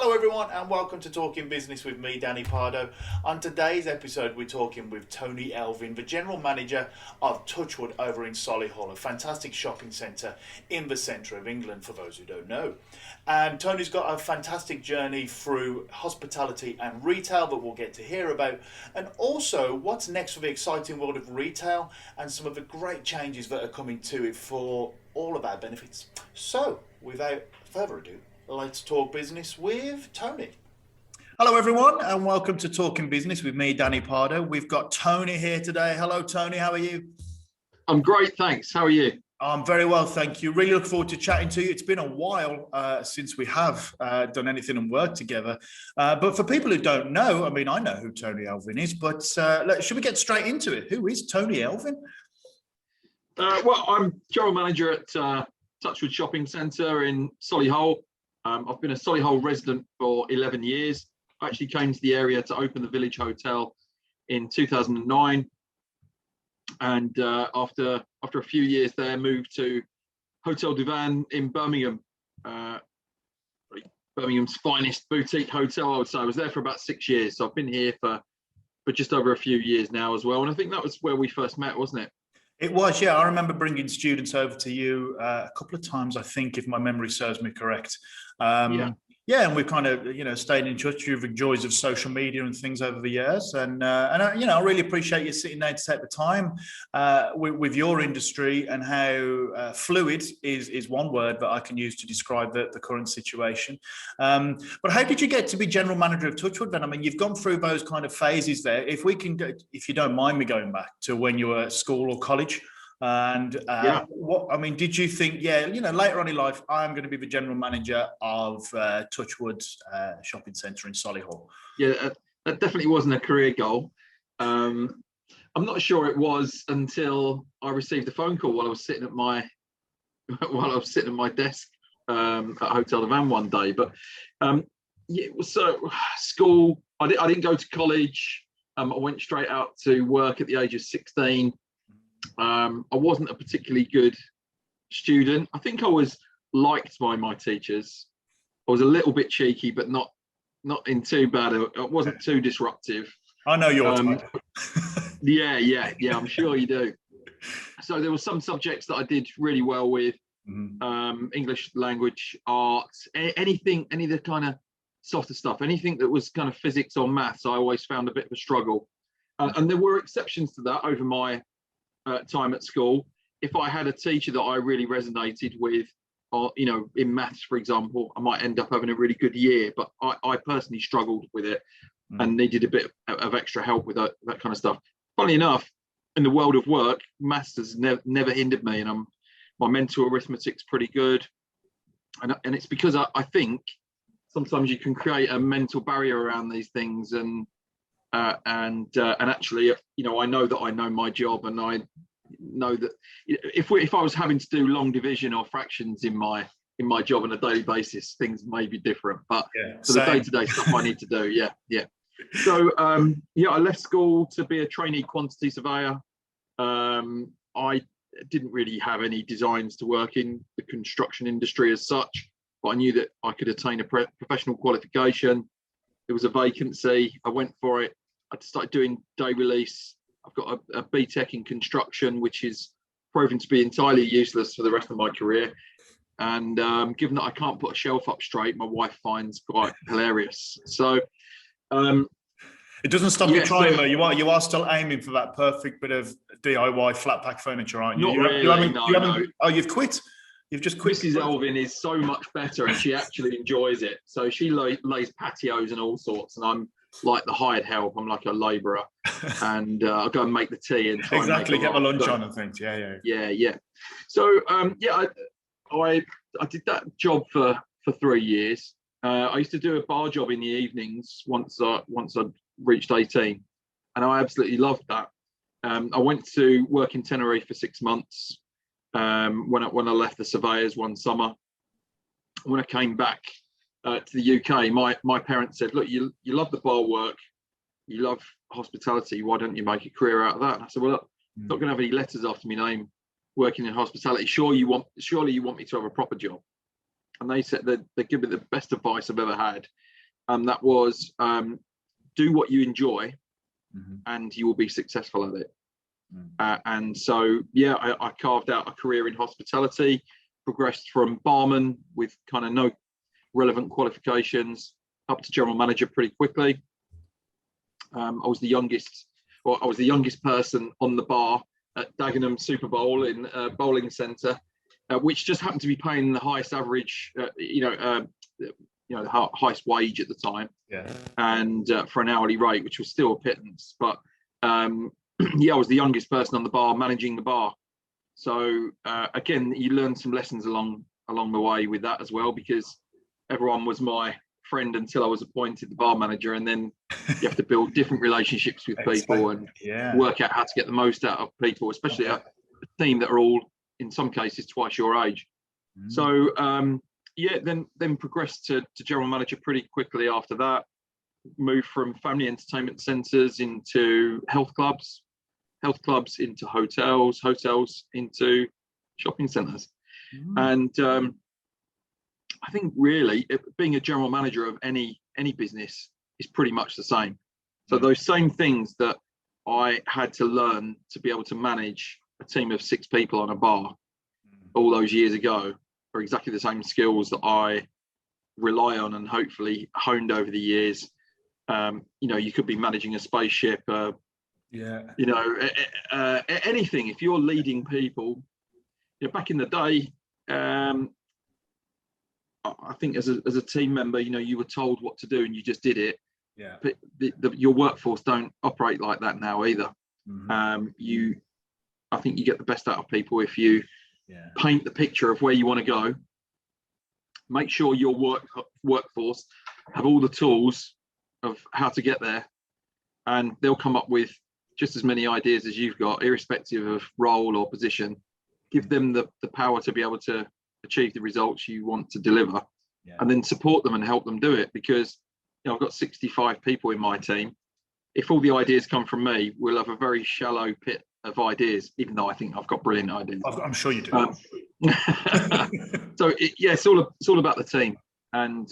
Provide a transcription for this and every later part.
Hello everyone and welcome to Talking Business with me, Danny Pardo. On today's episode we're talking with Tony Elvin, the General Manager of Touchwood over in Solihull, a fantastic shopping centre in the centre of England for those who don't know. And Tony's got a fantastic journey through hospitality and retail that we'll get to hear about, and also what's next for the exciting world of retail and some of the great changes that are coming to it for all of our benefits. So without further ado, let's talk business with Tony. Hello, everyone, and welcome to Talking Business with me, Danny Pardo. We've got Tony here today. Hello, Tony. How are you? I'm great, thanks. How are you? I'm very well, thank you. Really look forward to chatting to you. It's been a while since we have done anything and worked together. But for people who don't know, I mean, I know who Tony Elvin is, but should we get straight into it? Who is Tony Elvin? Well, I'm General Manager at Touchwood Shopping Centre in Solihull. I've been a Solihull resident for 11 years. I actually came to the area to open the Village Hotel in 2009. And after a few years there, moved to Hotel Divan in Birmingham, Birmingham's finest boutique hotel, I would say. I was there for about 6 years. So I've been here for just over a few years now as well. And I think that was where we first met, wasn't it? It was, yeah. I remember bringing students over to you a couple of times, I think, if my memory serves me correct. Yeah, and we've kind of, stayed in touch with the joys of social media and things over the years. And I really appreciate you sitting there to take the time with your industry and how fluid is one word that I can use to describe the current situation. But how did you get to be General Manager of Touchwood then? I mean, you've gone through those kind of phases there. If we can go, if you don't mind me going back to when you were at school or college, and did you think, later on in life, I'm going to be the general manager of Touchwood Shopping Centre in Solihull? Yeah, that definitely wasn't a career goal. I'm not sure it was until I received a phone call while I was sitting at my desk at Hotel Divan one day. But so school, I didn't go to college. I went straight out to work at the age of 16. I wasn't a particularly good student. I think I was liked by my teachers. I was a little bit cheeky, but not in too bad. It wasn't too disruptive. I know your type. Yeah, I'm sure you do. So there were some subjects that I did really well with. English language, arts, any of the kind of softer stuff, anything that was kind of physics or maths, I always found a bit of a struggle. And there were exceptions to that over my time at school. If I had a teacher that I really resonated with, or in maths, for example, I might end up having a really good year, but I personally struggled with it and needed a bit of extra help with that kind of stuff. Funnily enough, in the world of work, maths has never hindered me, and my mental arithmetic's pretty good, and it's because I think sometimes you can create a mental barrier around these things, and actually, I know that I know my job, and I know that if I was having to do long division or fractions in my job on a daily basis, things may be different. But for the day-to-day stuff I need to do, yeah. So I left school to be a trainee quantity surveyor. I didn't really have any designs to work in the construction industry as such, but I knew that I could attain a professional qualification. There was a vacancy. I went for it. I started doing day release. I've got a BTEC in construction, which is proven to be entirely useless for the rest of my career. And given that I can't put a shelf up straight, my wife finds quite hilarious. So it doesn't stop you trying, though. You are still aiming for that perfect bit of DIY flat pack furniture, aren't you? Not really. No. Oh, you've quit. You've just quit. Mrs. Elvin is so much better, and she actually enjoys it. So she lays patios and all sorts, and I'm like the hired help. I'm like a labourer, and I'll go and make the tea and try exactly and get my lunch on and things. Yeah. So I did that job for 3 years. I used to do a bar job in the evenings once I'd reached 18, and I absolutely loved that. I went to work in Tenerife for 6 months. When I left the surveyors one summer. When I came back to the UK, my parents said, "Look, you love the bar work, you love hospitality. Why don't you make a career out of that?" And I said, "Well, look, I'm not going to have any letters after my name working in hospitality. Surely you want me to have a proper job." And they said that they give me the best advice I've ever had. and that was do what you enjoy, Mm-hmm. and you will be successful at it. Mm. And so, yeah, I carved out a career in hospitality, progressed from barman with kind of no relevant qualifications up to general manager pretty quickly. I was the youngest person on the bar at Dagenham Super Bowl in bowling centre, which just happened to be paying the highest average, the highest wage at the time, and for an hourly rate, which was still a pittance. But yeah, I was the youngest person on the bar, managing the bar. So again, you learn some lessons along the way with that as well, because everyone was my friend until I was appointed the bar manager, and then you have to build different relationships with people and work out how to get the most out of people, especially a team that are all, in some cases, twice your age. So yeah, then progressed to general manager pretty quickly after that. Moved from family entertainment centres into health clubs into hotels into shopping centres. And I think really being a general manager of any business is pretty much the same. So those same things that I had to learn to be able to manage a team of 6 people on a bar all those years ago are exactly the same skills that I rely on and hopefully honed over the years. You could be managing a spaceship, anything. If you're leading people, back in the day, I think as a team member, you were told what to do and you just did it. Yeah. But your workforce don't operate like that now either. I think you get the best out of people if you paint the picture of where you want to go. Make sure your workforce have all the tools of how to get there, and they'll come up with just as many ideas as you've got, irrespective of role or position. Give them the power to be able to achieve the results you want to deliver, and then support them and help them do it. Because I've got 65 people in my team. If all the ideas come from me, we'll have a very shallow pit of ideas, even though I think I've got brilliant ideas. I'm sure you do. So it's all about the team, and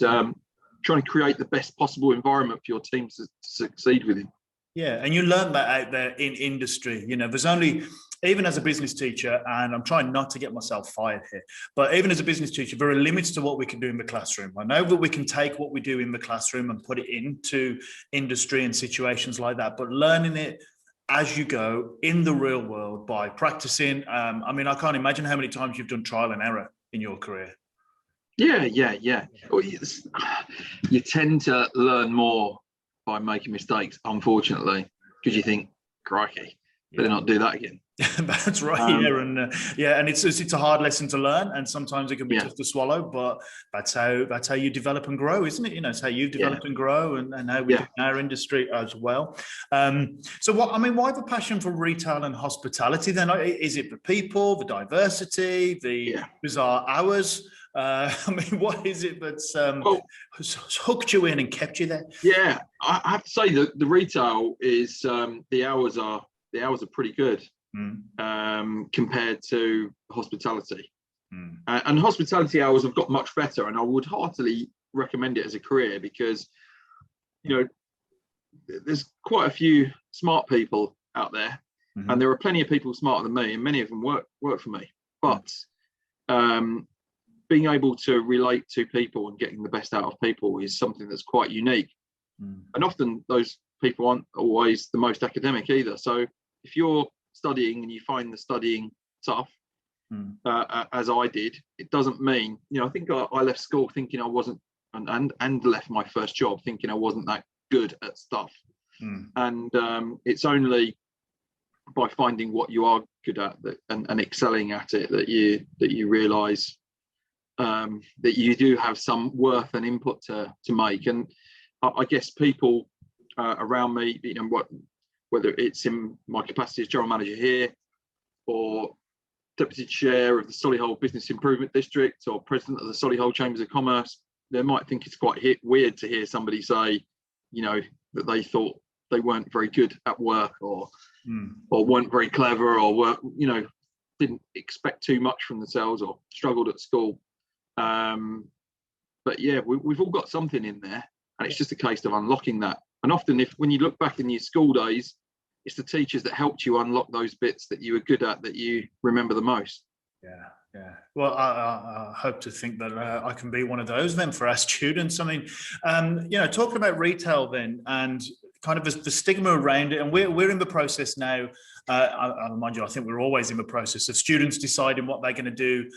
trying to create the best possible environment for your team to succeed within. Yeah, and you learn that out there in industry. There's only, even as a business teacher, and I'm trying not to get myself fired here, but even as a business teacher, there are limits to what we can do in the classroom. I know that we can take what we do in the classroom and put it into industry and situations like that, but learning it as you go in the real world by practicing. I can't imagine how many times you've done trial and error in your career. Yeah. Well, you tend to learn more by making mistakes, unfortunately, because you think, crikey, better not do that again. That's right. And it's a hard lesson to learn, and sometimes it can be tough to swallow. But that's how you develop and grow, isn't it? It's how you've developed and grow, and how we do in our industry as well. So why the passion for retail and hospitality then? Is it the people, the diversity, the bizarre hours? What is it that's hooked you in and kept you there? Yeah, I have to say that the retail is the hours are pretty good compared to hospitality, and hospitality hours have got much better. And I would heartily recommend it as a career, because there's quite a few smart people out there, and there are plenty of people smarter than me, and many of them work for me. But being able to relate to people and getting the best out of people is something that's quite unique. And often those people aren't always the most academic either. So if you're studying and you find the studying tough, as I did, it doesn't mean, I think I left school thinking I wasn't, and left my first job thinking I wasn't that good at stuff. And it's only by finding what you are good at and excelling at it that you realise that you do have some worth and input to make. And I guess people around me, whether it's in my capacity as general manager here, or deputy chair of the Solihull Business Improvement District, or president of the Solihull Chambers of Commerce, they might think it's quite weird to hear somebody say, that they thought they weren't very good at work, or weren't very clever, or didn't expect too much from themselves, or struggled at school. But yeah, we've all got something in there, And it's just a case of unlocking that. And often when you look back in your school days, it's the teachers that helped you unlock those bits that you were good at, that you remember the most. Yeah. Well, I hope to think that I can be one of those then for our students. I mean, talking about retail then, and kind of the stigma around it, and we're in the process now. I remind you, I think we're always in the process of students deciding what they're going to do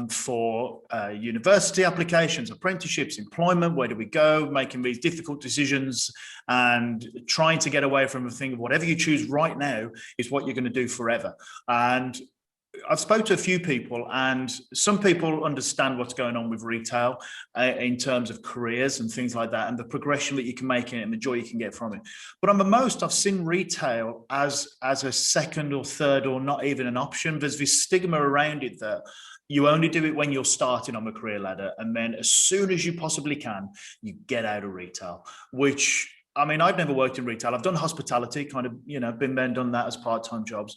for university applications, apprenticeships, employment. Where do we go? Making these difficult decisions and trying to get away from the thing of whatever you choose right now is what you're going to do forever. And I've spoken to a few people, and some people understand what's going on with retail in terms of careers and things like that, and the progression that you can make in it and the joy you can get from it. But on the most, I've seen retail as a second or third or not even an option. There's this stigma around it that you only do it when you're starting on the career ladder, and then as soon as you possibly can, you get out of retail, which, I mean, I've never worked in retail. I've done hospitality, kind of, been there and done that as part-time jobs.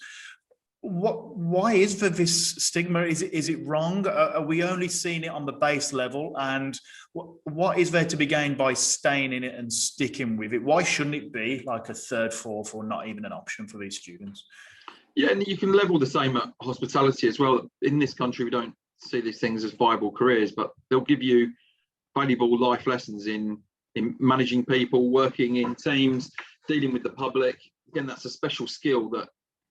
Why is there this stigma? Is it wrong? Are we only seeing it on the base level? And what is there to be gained by staying in it and sticking with it? Why shouldn't it be like a third, fourth, or not even an option for these students? Yeah, and you can level the same at hospitality as well. In this country, we don't see these things as viable careers, but they'll give you valuable life lessons in managing people, working in teams, dealing with the public. Again, that's a special skill that,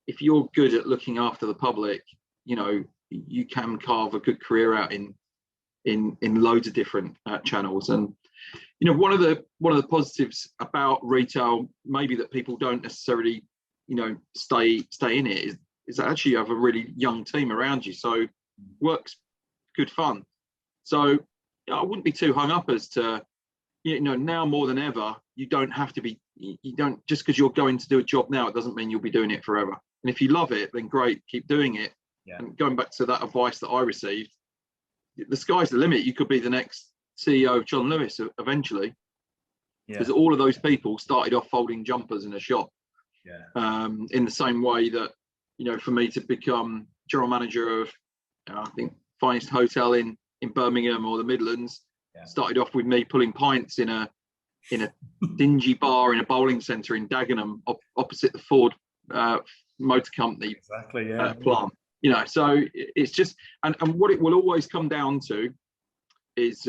if you're good at looking after the public, you can carve a good career out in loads of different channels. And one of the positives about retail, maybe that people don't necessarily stay in it, is that actually you have a really young team around you, so work's good fun. So I wouldn't be too hung up as to, now more than ever, you don't have to be, just because you're going to do a job now, it doesn't mean you'll be doing it forever. And if you love it, then great, keep doing it. Yeah. And going back to that advice that I received, the sky's the limit. You could be the next CEO of John Lewis eventually, because all of those people started off folding jumpers in a shop. In the same way that, for me to become general manager of, I think, finest hotel in Birmingham or the Midlands, started off with me pulling pints in a dingy bar in a bowling centre in Dagenham, opposite the Ford Motor Company plant. So it's just, and what it will always come down to is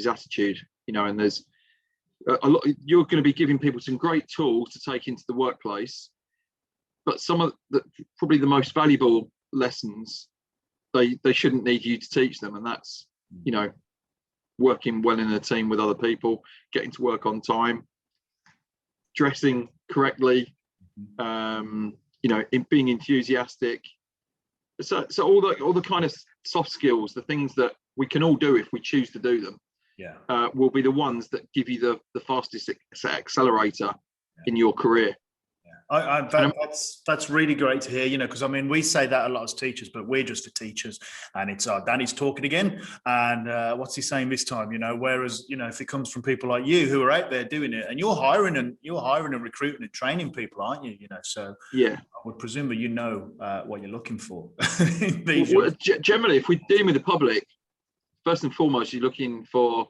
attitude. And there's a lot. You're going to be giving people some great tools to take into the workplace, but some of probably the most valuable lessons they shouldn't need you to teach them, and that's working well in a team with other people, getting to work on time, dressing correctly, being enthusiastic. So all the kind of soft skills, the things that we can all do if we choose to do them, will be the ones that give you the fastest accelerator in your career. That's really great to hear, because I mean, we say that a lot as teachers, but we're just the teachers, and it's Danny's talking again, and what's he saying this time? Whereas if it comes from people like you who are out there doing it, and you're hiring and recruiting and training people, aren't you? So I would presume that what you're looking for. Generally, if we're dealing with the public, first and foremost, you're looking for a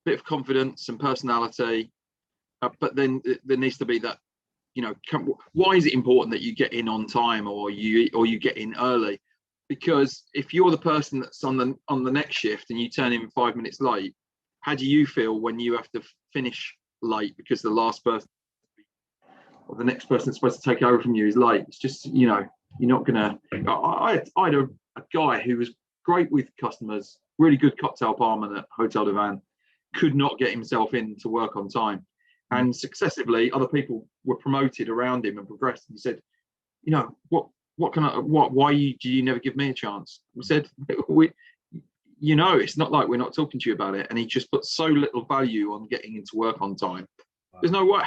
bit of confidence and personality, but then there needs to be that. Why is it important that you get in on time or you get in early? Because if you're the person that's on the next shift and you turn in 5 minutes late, how do you feel when you have to finish late because the last person or the next person that's supposed to take over from you is late? It's just, you're not gonna. I had a guy who was great with customers, really good cocktail barman at Hotel de Van, could not get himself in to work on time. And successively, other people were promoted around him and progressed. And he said, why do you never give me a chance? We said, it's not like we're not talking to you about it. And he just put so little value on getting into work on time. Wow. There's no way.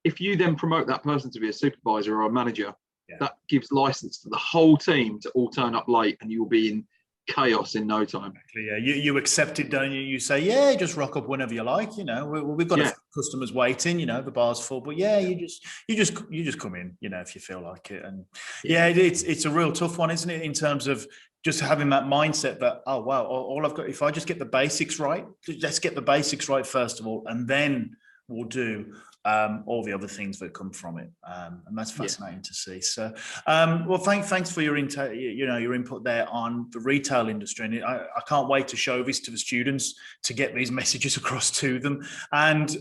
If you then promote that person to be a supervisor or a manager, that gives license to the whole team to all turn up late, and you will be in chaos in no time. Exactly, yeah. You accept it, don't you? You say, just rock up whenever you like. We've got customers waiting. The bar's full, but you just come in. If you feel like it. And it's a real tough one, isn't it? In terms of just having that mindset that, oh, wow, all I've got, if I just get the basics right, let's get the basics right first of all, and then we'll do all the other things that come from it. And that's fascinating to see. So, well, thanks for your input there on the retail industry. And I can't wait to show this to the students, to get these messages across to them. And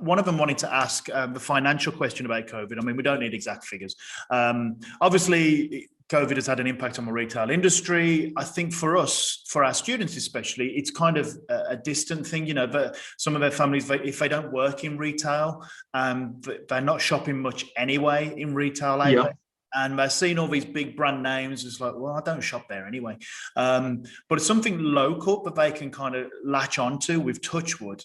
one of them wanted to ask the financial question about COVID. I mean, we don't need exact figures. Obviously, COVID has had an impact on the retail industry. I think for us, for our students especially, it's kind of a distant thing. Some of their families, if they don't work in retail, they're not shopping much anyway in retail outlets. And they're seeing all these big brand names. It's like, well, I don't shop there anyway. But it's something local that they can kind of latch onto with Touchwood.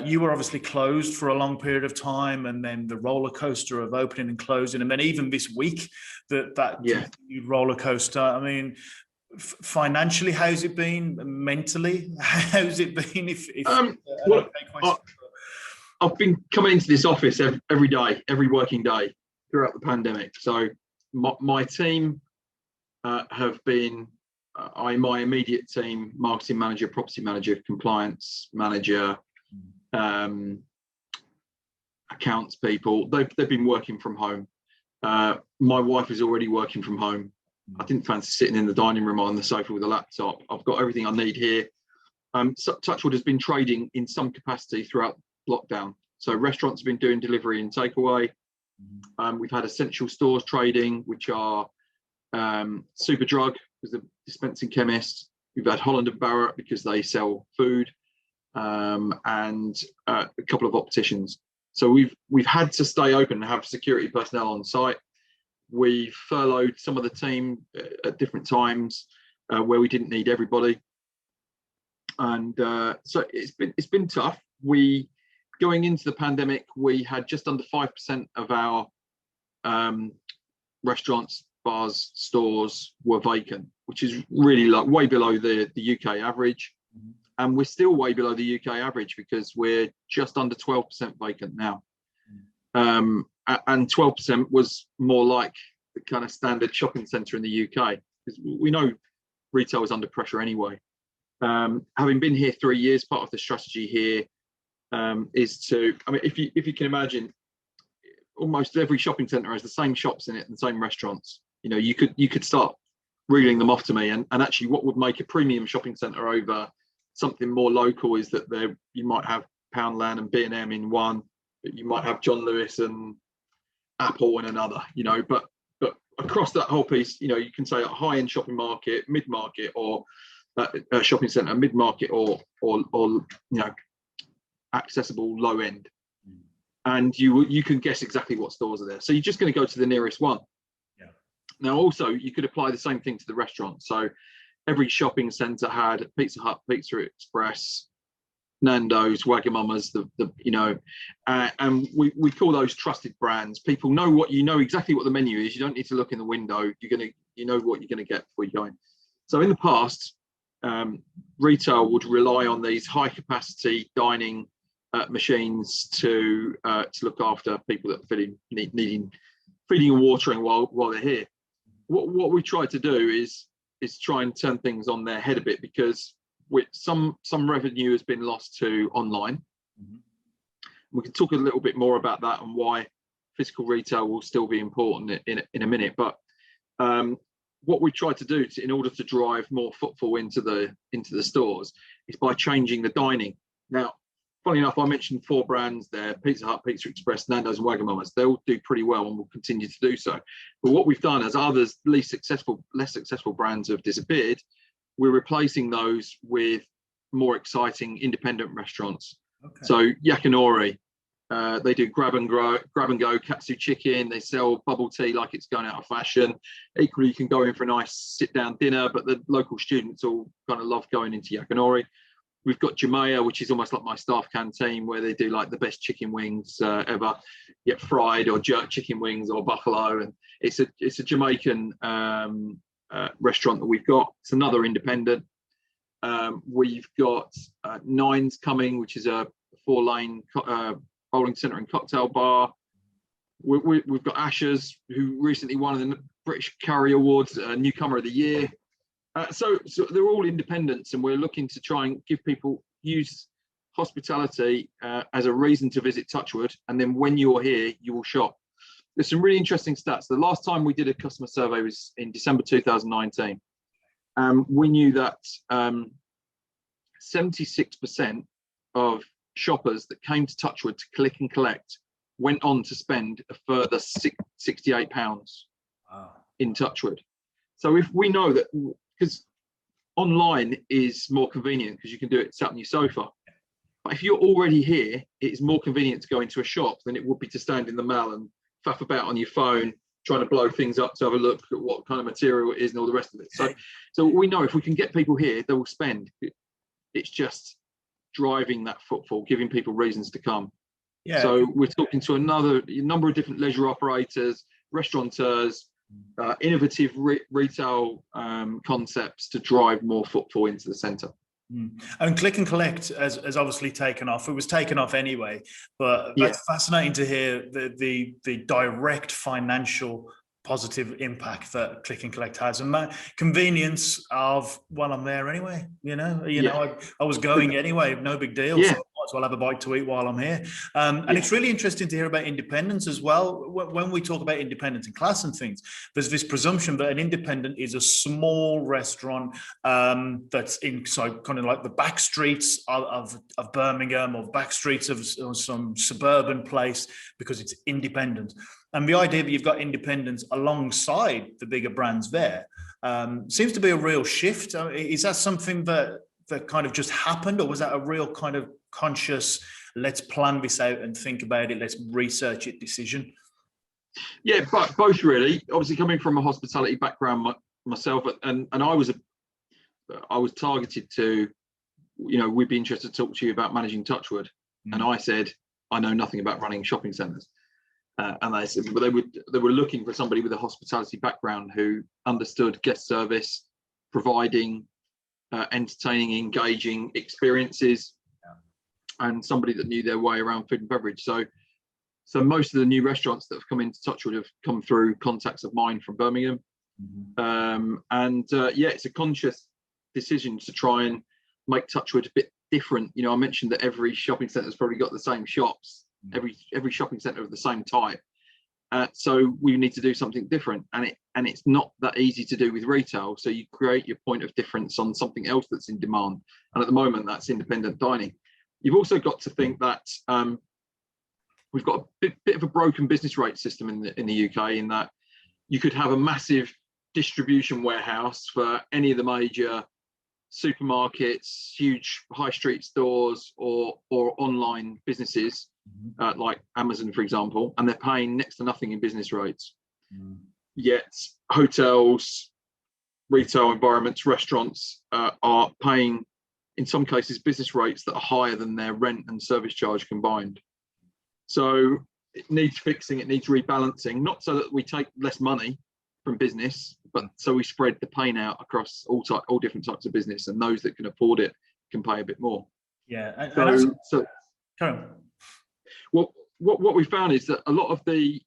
You were obviously closed for a long period of time, and then the roller coaster of opening and closing, and then even this week that roller coaster. I mean, financially, how's it been? Mentally, how's it been? I've been coming into this office every day, every working day throughout the pandemic. So my team have been, my immediate team: marketing manager, property manager, compliance manager, accounts people. They've been working from home. My wife is already working from home. I didn't fancy sitting in the dining room on the sofa with a laptop. I've got everything I need here. Touchwood has been trading in some capacity throughout lockdown. So restaurants have been doing delivery and takeaway. We've had essential stores trading, which are Superdrug, because the dispensing chemist. We've had Holland & Barrett because they sell food. And a couple of opticians. So we've had to stay open and have security personnel on site. We've furloughed some of the team at different times where we didn't need everybody, and so it's been tough. Going into the pandemic, we had just under 5% of our restaurants, bars, stores were vacant, which is really way below the UK average. And we're still way below the UK average because we're just under 12% vacant now. And 12% was more like the kind of standard shopping centre in the UK, because we know retail is under pressure anyway. Having been here 3 years, part of the strategy here is to, I mean, if you can imagine, almost every shopping centre has the same shops in it and the same restaurants. You could start reeling them off to me, and actually what would make a premium shopping centre over something more local is that you might have Poundland and B&M in one, but you might have John Lewis and Apple in another, but across that whole piece, you can say a high-end shopping market, mid-market, or a shopping centre, mid-market, or accessible low end. And you can guess exactly what stores are there. So you're just going to go to the nearest one. Now, also, you could apply the same thing to the restaurant. So every shopping centre had Pizza Hut, Pizza Express, Nando's, Wagamama's, and we call those trusted brands. People know exactly what the menu is. You don't need to look in the window. You know what you're gonna get before you go in. So in the past, retail would rely on these high capacity dining machines to look after people that are needing feeding and watering while they're here. What we try to do is try and turn things on their head a bit, because some revenue has been lost to online. We can talk a little bit more about that and why physical retail will still be important in a minute. But what we try to do in order to drive more footfall into the stores is by changing the dining. Now, funny enough, I mentioned 4 brands there: Pizza Hut, Pizza Express, Nando's, and Wagamama's. They all do pretty well and will continue to do so. But what we've done, as others, less successful brands have disappeared, we're replacing those with more exciting independent restaurants. Okay. So Yakinori, they do grab and go katsu chicken. They sell bubble tea like it's going out of fashion. Equally, you can go in for a nice sit down dinner, but the local students all kind of love going into Yakinori. We've got Jamaica, which is almost like my staff canteen, where they do like the best chicken wings ever. You get fried or jerk chicken wings or buffalo, and it's a Jamaican restaurant that we've got. It's another independent. We've got Nines coming, which is a 4-lane bowling centre and cocktail bar. We've got Asher's, who recently won the British Curry Awards, Newcomer of the Year. So they're all independents, and we're looking to try and give people use hospitality as a reason to visit Touchwood, and then when you're here, you will shop. There's some really interesting stats. The last time we did a customer survey was in December 2019. We knew that 76% of shoppers that came to Touchwood to click and collect went on to spend a further £68 in Touchwood. So if we know that, because online is more convenient because you can do it sat on your sofa. But if you're already here, it's more convenient to go into a shop than it would be to stand in the mall and faff about on your phone, trying to blow things up to have a look at what kind of material it is and all the rest of it. So we know if we can get people here, they will spend. It's just driving that footfall, giving people reasons to come. Yeah. So we're talking to a number of different leisure operators, restaurateurs, innovative retail concepts to drive more footfall into the centre. And click and collect has obviously taken off. It was taken off anyway, but that's fascinating to hear the direct financial positive impact that click and collect has, and that convenience of, well, I'm there anyway. I was going anyway, no big deal. So I might as well have a bite to eat while I'm here. And it's really interesting to hear about independence as well. When we talk about independence in class and things, there's this presumption that an independent is a small restaurant that's in kind of like the back streets of Birmingham, or back streets of some suburban place, because it's independent. And the idea that you've got independence alongside the bigger brands there seems to be a real shift. Is that something that kind of just happened, or was that a real kind of conscious, let's plan this out and think about it, let's research it decision? Yeah, but both really. Obviously, coming from a hospitality background myself, and I was targeted to, we'd be interested to talk to you about managing Touchwood, and I said I know nothing about running shopping centres. And they said, well, they were looking for somebody with a hospitality background who understood guest service, providing entertaining, engaging experiences, and somebody that knew their way around food and beverage. So most of the new restaurants that have come into Touchwood have come through contacts of mine from Birmingham. It's a conscious decision to try and make Touchwood a bit different. I mentioned that every shopping centre has probably got the same shops. Every shopping centre of the same type, so we need to do something different, and it's not that easy to do with retail. So you create your point of difference on something else that's in demand, and at the moment that's independent dining. You've also got to think that we've got a bit of a broken business rate system in the UK, in that you could have a massive distribution warehouse for any of the major supermarkets, huge high street stores, or online businesses like Amazon, for example, and they're paying next to nothing in business rates. Yet hotels, retail environments, restaurants are paying, in some cases, business rates that are higher than their rent and service charge combined. So it needs fixing, it needs rebalancing, not so that we take less money from business, but so we spread the pain out across all different types of business, and those that can afford it can pay a bit more. Yeah. Well, what we found is that a lot of the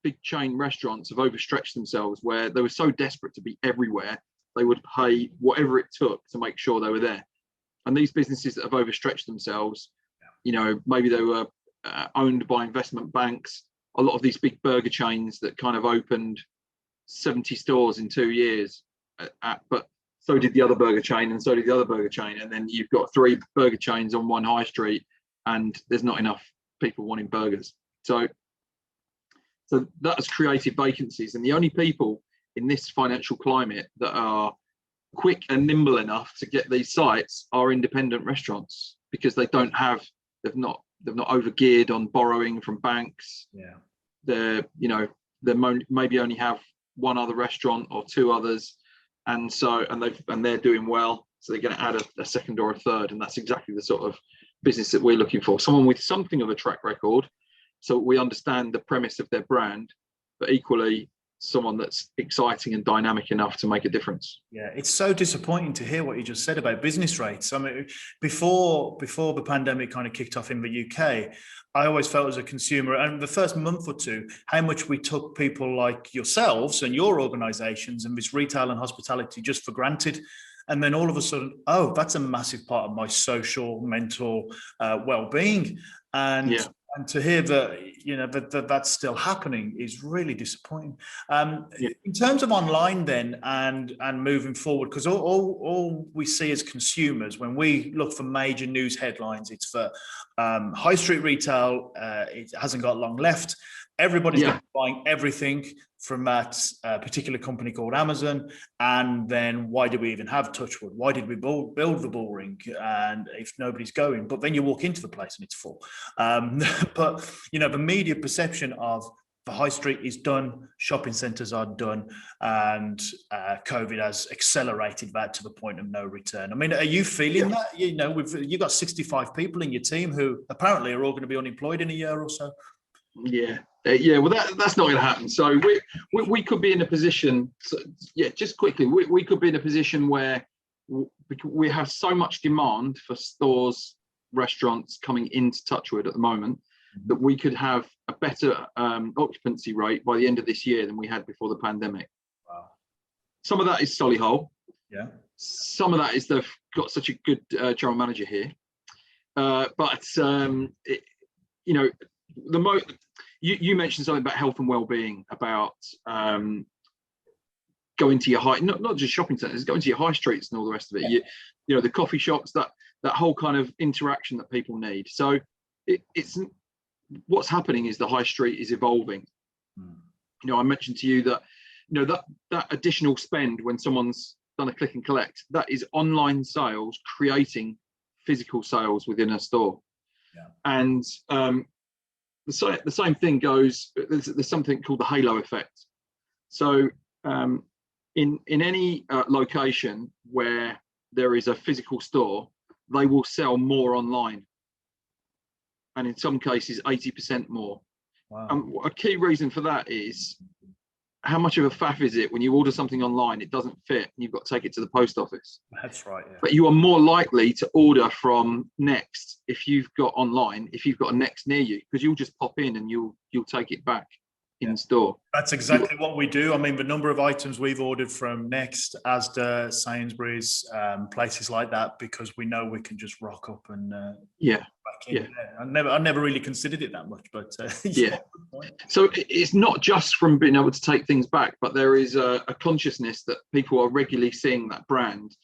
big chain restaurants have overstretched themselves, where they were so desperate to be everywhere, they would pay whatever it took to make sure they were there. And these businesses that have overstretched themselves, maybe they were owned by investment banks. A lot of these big burger chains that kind of opened 70 stores in 2 years, but so did the other burger chain, and so did the other burger chain, and then you've got 3 burger chains on one high street, and there's not enough people wanting burgers. So that has created vacancies, and the only people in this financial climate that are quick and nimble enough to get these sites are independent restaurants, because they've not overgeared on borrowing from banks. They maybe only have one other restaurant or 2 others, and they're doing well, so they're going to add a second or a third, and that's exactly the sort of business that we're looking for. Someone with something of a track record, so we understand the premise of their brand, but equally someone that's exciting and dynamic enough to make a difference. Yeah, it's so disappointing to hear what you just said about business rates. I mean, before the pandemic kind of kicked off in the UK, I always felt as a consumer, and the first month or two, how much we took people like yourselves and your organizations and this retail and hospitality just for granted. And then all of a sudden, oh, that's a massive part of my social, mental well-being. And to hear that that's still happening is really disappointing. In terms of online then and moving forward, because all we see as consumers when we look for major news headlines, it's for high street retail. It hasn't got long left. Everybody's going to be buying everything from that particular company called Amazon. And then why did we even have Touchwood? Why did we build the bull ring? And if nobody's going, but then you walk into the place and it's full. But, the media perception of the high street is done, shopping centres are done, and COVID has accelerated that to the point of no return. I mean, are you feeling that? You've got 65 people in your team who apparently are all going to be unemployed in a year or so. Well, that's not going to happen. So we could be in a position. Just quickly, we could be in a position where we have so much demand for stores, restaurants coming into Touchwood at the moment that we could have a better occupancy rate by the end of this year than we had before the pandemic. Wow. Some of that is Solihull. Yeah. Some of that is they've got such a good general manager here. You mentioned something about health and well-being, about going to your not just shopping centres, going to your high streets and all the rest of it. The coffee shops, that whole kind of interaction that people need. So it's what's happening is the high street is evolving. I mentioned to you that that additional spend when someone's done a click and collect, that is online sales creating physical sales within a store. And the same thing goes. There's something called the halo effect. So in any location where there is a physical store, they will sell more online, and in some cases 80% more. Wow. A key reason for that is how much of a faff is it when you order something online, it doesn't fit, and you've got to take it to the post office. That's right. Yeah. But you are more likely to order from Next if you've got a Next near you, because you'll just pop in and you'll take it back in store. That's exactly what we do. I mean, the number of items we've ordered from Next, Asda, Sainsbury's, places like that, because we know we can just rock up and back in there. I never really considered it that much, but So it's not just from being able to take things back, but there is a consciousness that people are regularly seeing that brand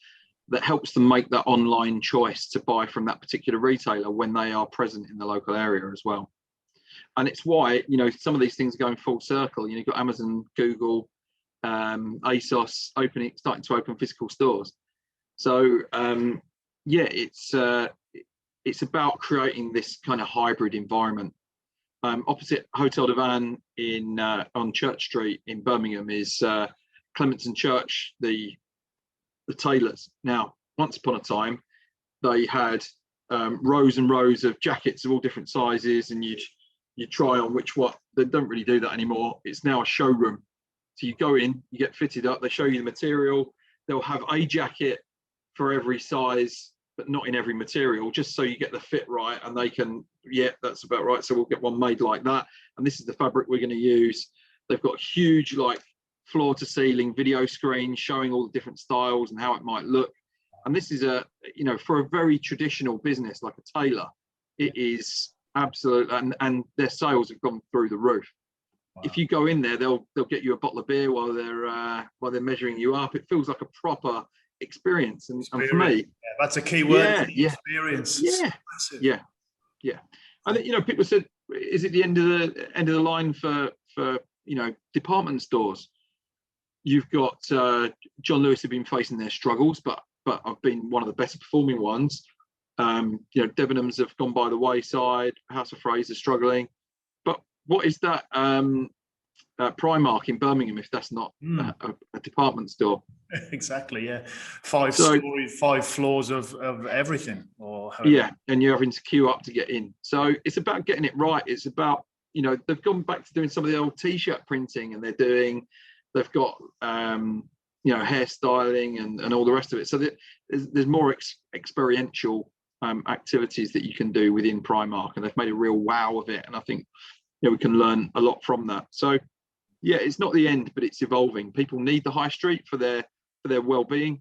that helps them make that online choice to buy from that particular retailer when they are present in the local area as well. And it's why, some of these things are going full circle. You've got Amazon, Google, ASOS starting to open physical stores. So, it's about creating this kind of hybrid environment. Opposite Hotel de Van on Church Street in Birmingham is Clementon Church, the tailors. Now, once upon a time, they had rows and rows of jackets of all different sizes, and you try on which one. They don't really do that anymore. It's now a showroom. So you go in, you get fitted up, they show you the material. They'll have a jacket for every size, but not in every material, just so you get the fit right, and they can, that's about right. So we'll get one made like that. And this is the fabric we're going to use. They've got huge, floor to ceiling video screens showing all the different styles and how it might look. And this is for a very traditional business like a tailor, it is absolute, and their sales have gone through the roof. Wow. If you go in there, they'll get you a bottle of beer while they're measuring you up. It feels like a proper experience. And for me, that's a key word. Experience. Yeah. I think people said, is it the end of the line for department stores? You've got John Lewis have been facing their struggles, but I've been one of the better performing ones. Debenhams have gone by the wayside. House of Fraser struggling. But what is that Primark in Birmingham if that's not a department store? Exactly. Yeah, 5 stories, 5 floors of everything. And you're having to queue up to get in. So it's about getting it right. It's about they've gone back to doing some of the old T-shirt printing, and they're doing they've got hairstyling and all the rest of it. So there's more experiential activities that you can do within Primark, and they've made a real wow of it. And I think we can learn a lot from that. So yeah, it's not the end, but it's evolving. People need the high street for their well-being.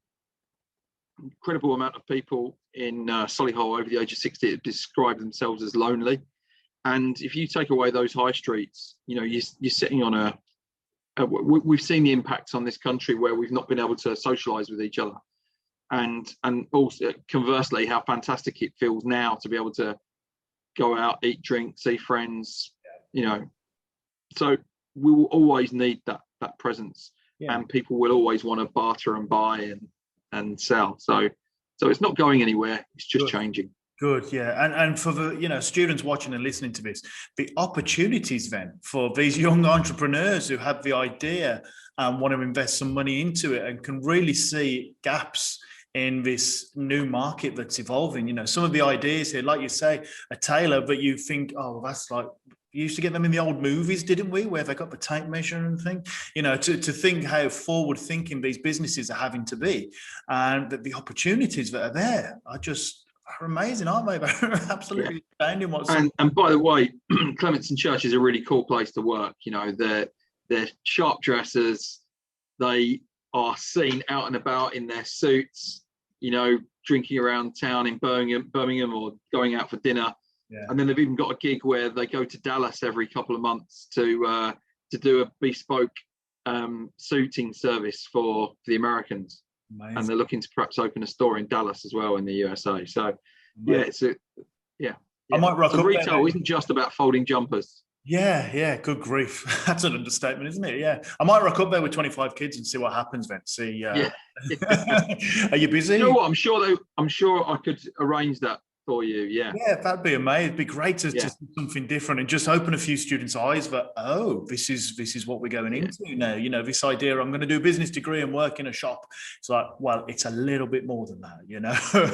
Incredible amount of people in Solihull over the age of 60 describe themselves as lonely. And if you take away those high streets, you're sitting on we've seen the impacts on this country where we've not been able to socialise with each other, and also conversely, how fantastic it feels now to be able to go out, eat, drink, see friends. So we will always need that presence, and people will always want to barter and buy and sell. So it's not going anywhere. It's just changing. Good, yeah, and for the students watching and listening to this, the opportunities then for these young entrepreneurs who have the idea and want to invest some money into it and can really see gaps in this new market that's evolving. Some of the ideas here, like you say, a tailor, but you think, oh, that's like, we used to get them in the old movies, didn't we? Where they got the tape measure and thing, to think how forward thinking these businesses are having to be, and that the opportunities that are there are amazing, aren't they? They're absolutely astounding. And by the way, Clementon Church is a really cool place to work. They're sharp dressers. They are seen out and about in their suits, drinking around town in Birmingham or going out for dinner. Yeah. And then they've even got a gig where they go to Dallas every couple of months to do a bespoke suiting service for the Americans. Amazing. And they're looking to perhaps open a store in Dallas as well in the USA. So I might rock up. Retail isn't just about folding jumpers. Yeah, good grief. That's an understatement, isn't it? Yeah. I might rock up there with 25 kids and see what happens then. See, are you busy? You know what? I'm sure I could arrange that for you. Yeah, that'd be amazing. It'd be great to see something different and just open a few students' eyes that, this is what we're going into now. This idea, I'm going to do a business degree and work in a shop. It's like, well, it's a little bit more than that,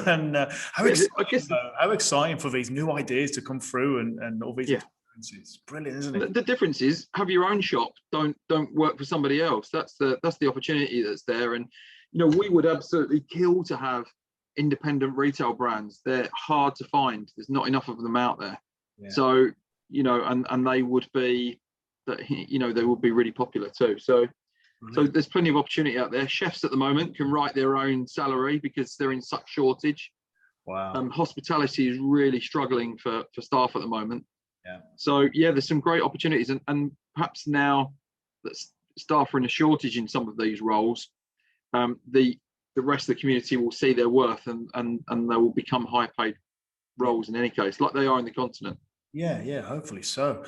and how exciting for these new ideas to come through and all these. It's brilliant, isn't it? The difference is, have your own shop. Don't work for somebody else. That's the opportunity that's there. And we would absolutely kill to have independent retail brands. They're hard to find. There's not enough of them out there. So and they would be they would be really popular too. So there's plenty of opportunity out there. Chefs at the moment can write their own salary because they're in such shortage. Wow. Hospitality is really struggling for staff at the moment. So there's some great opportunities, and perhaps now that staff are in a shortage in some of these roles, the rest of the community will see their worth and they will become high paid roles in any case, like they are in the continent. Yeah, hopefully so.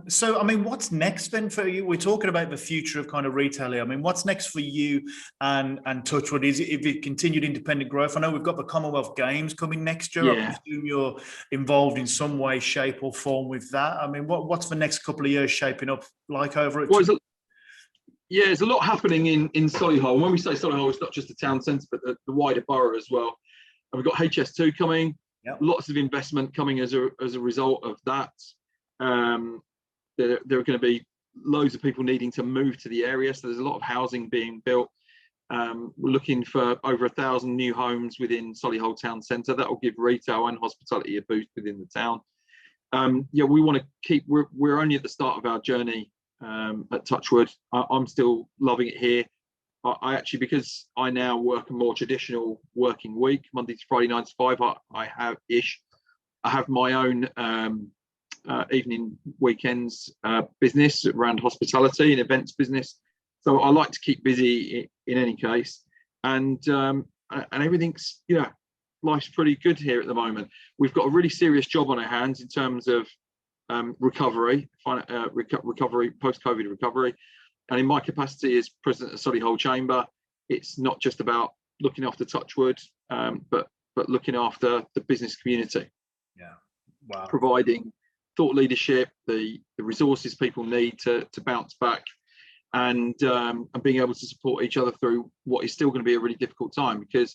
So, I mean, what's next then for you? We're talking about the future of kind of retail here. I mean, what's next for you and Touchwood? Is it continued independent growth? I know we've got the Commonwealth Games coming next year. I presume you're involved in some way, shape or form with that. I mean, what's the next couple of years shaping up like over at Touchwood? There's a lot happening in Solihull. When we say Solihull, it's not just the town centre, but the wider borough as well. And we've got HS2 coming. Yep. Lots of investment coming as a result of that. There are going to be loads of people needing to move to the area, so there's a lot of housing being built. We're looking for over 1,000 new homes within Solihull town centre. That will give retail and hospitality a boost within the town. We want to keep. We're only at the start of our journey at Touchwood. I'm still loving it here. I actually, because I now work a more traditional working week, Monday to Friday, 9 to 5, I have my own evening weekends business around hospitality and events business. So I like to keep busy in any case. And everything's, life's pretty good here at the moment. We've got a really serious job on our hands in terms of recovery, post-COVID recovery. And in my capacity as president of Solihull Chamber, it's not just about looking after Touchwood, but looking after the business community. Yeah, wow. Providing thought leadership, the resources people need to bounce back, and being able to support each other through what is still going to be a really difficult time, because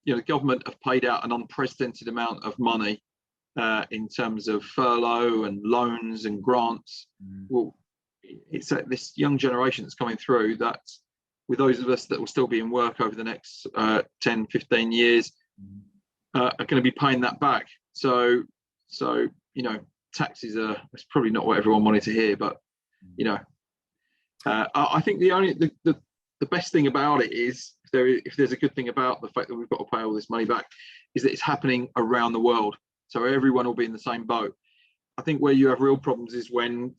the government have paid out an unprecedented amount of money in terms of furlough and loans and grants. Well, it's this young generation that's coming through that, with those of us that will still be in work over the next 10, 15 years, are going to be paying that back. So taxes it's probably not what everyone wanted to hear, but I think the best thing about it is, if there's a good thing about the fact that we've got to pay all this money back, is that it's happening around the world. So everyone will be in the same boat. I think where you have real problems is when,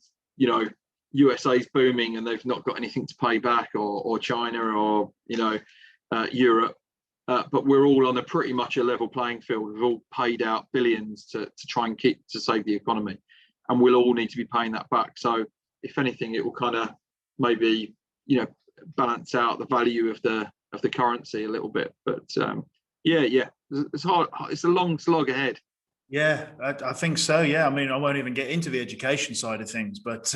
USA's booming and they've not got anything to pay back, or China, or, Europe. But we're all on pretty much a level playing field. We've all paid out billions to try and save the economy, and we'll all need to be paying that back. So if anything, it will kind of maybe, balance out the value of the currency a little bit. But it's hard. It's a long slog ahead. Yeah, I think so. Yeah, I mean, I won't even get into the education side of things, but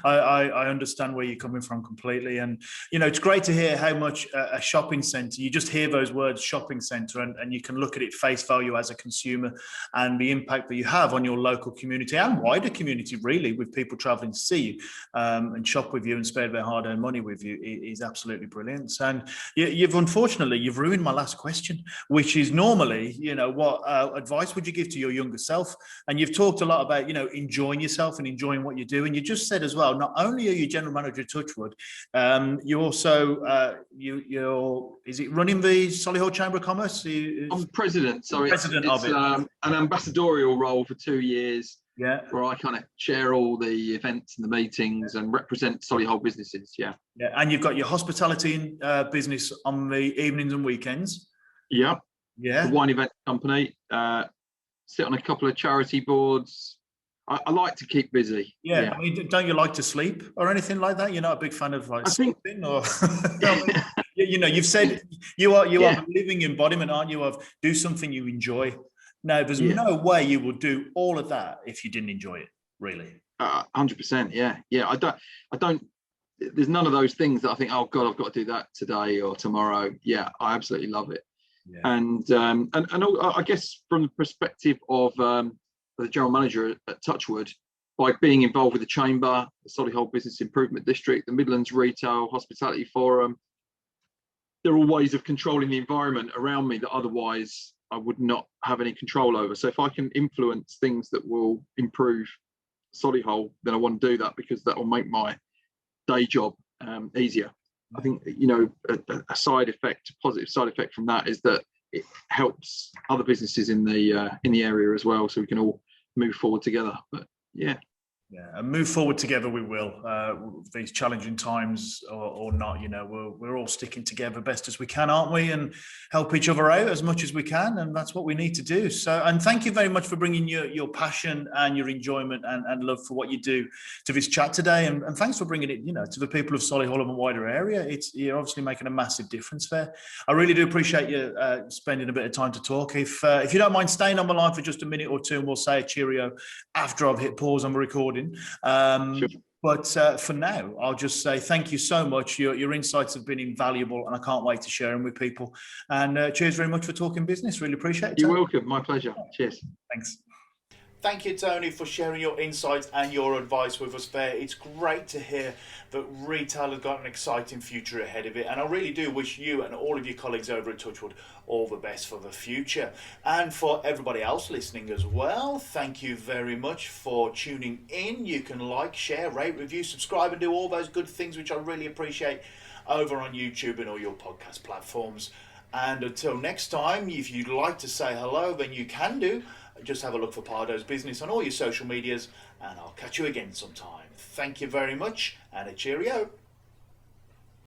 I understand where you're coming from completely. And, it's great to hear how much a shopping centre, you just hear those words, shopping centre, and you can look at it face value as a consumer, and the impact that you have on your local community and wider community, really, with people travelling to see you and shop with you and spend their hard-earned money with you is absolutely brilliant. And you've ruined my last question, which is normally, what advice would you give to your younger self? And you've talked a lot about enjoying yourself and enjoying what you do, and you just said as well, not only are you general manager of Touchwood, you also you're is it running the Solihull Chamber of Commerce? I'm president, so president it's of it. An ambassadorial role for 2 years, where I kind of chair all the events and the meetings and represent Solihull businesses. Yeah, and you've got your hospitality business on the evenings and weekends. The wine event company. Sit on a couple of charity boards. I like to keep busy. I mean, don't you like to sleep or anything like that? You're not a big fan of sleeping, or you've said you are a living embodiment, aren't you, of do something you enjoy. Now, there's no way you would do all of that if you didn't enjoy it, really. 100%. I don't. There's none of those things that I think, oh God, I've got to do that today or tomorrow. I absolutely love it. And I guess from the perspective of the general manager at Touchwood, by being involved with the Chamber, the Solihull Business Improvement District, the Midlands Retail Hospitality Forum, there are ways of controlling the environment around me that otherwise I would not have any control over. So if I can influence things that will improve Solihull, then I want to do that, because that will make my day job easier. I think a side effect, a positive side effect from that, is that it helps other businesses in the area as well, so we can all move forward together. But and move forward together we will. These challenging times or not, we're all sticking together best as we can, aren't we? And help each other out as much as we can, and that's what we need to do. So, and thank you very much for bringing your passion and your enjoyment and love for what you do to this chat today, and thanks for bringing it, to the people of Solihull and the wider area. You're obviously making a massive difference there. I really do appreciate you spending a bit of time to talk. If you don't mind staying on the line for just a minute or two, and we'll say a cheerio after I've hit pause on the recording. Sure. But for now, I'll just say thank you so much. Your insights have been invaluable, and I can't wait to share them with people. And cheers very much for talking business. Really appreciate it. You're welcome. My pleasure. Cheers. Thanks. Thank you, Tony, for sharing your insights and your advice with us there. It's great to hear that retail has got an exciting future ahead of it, and I really do wish you and all of your colleagues over at Touchwood all the best for the future. And for everybody else listening as well, thank you very much for tuning in. You can like, share, rate, review, subscribe, and do all those good things, which I really appreciate, over on YouTube and all your podcast platforms. And until next time, if you'd like to say hello, then you can do. Just have a look for Pardo's Business on all your social medias, and I'll catch you again sometime. Thank you very much, and a cheerio.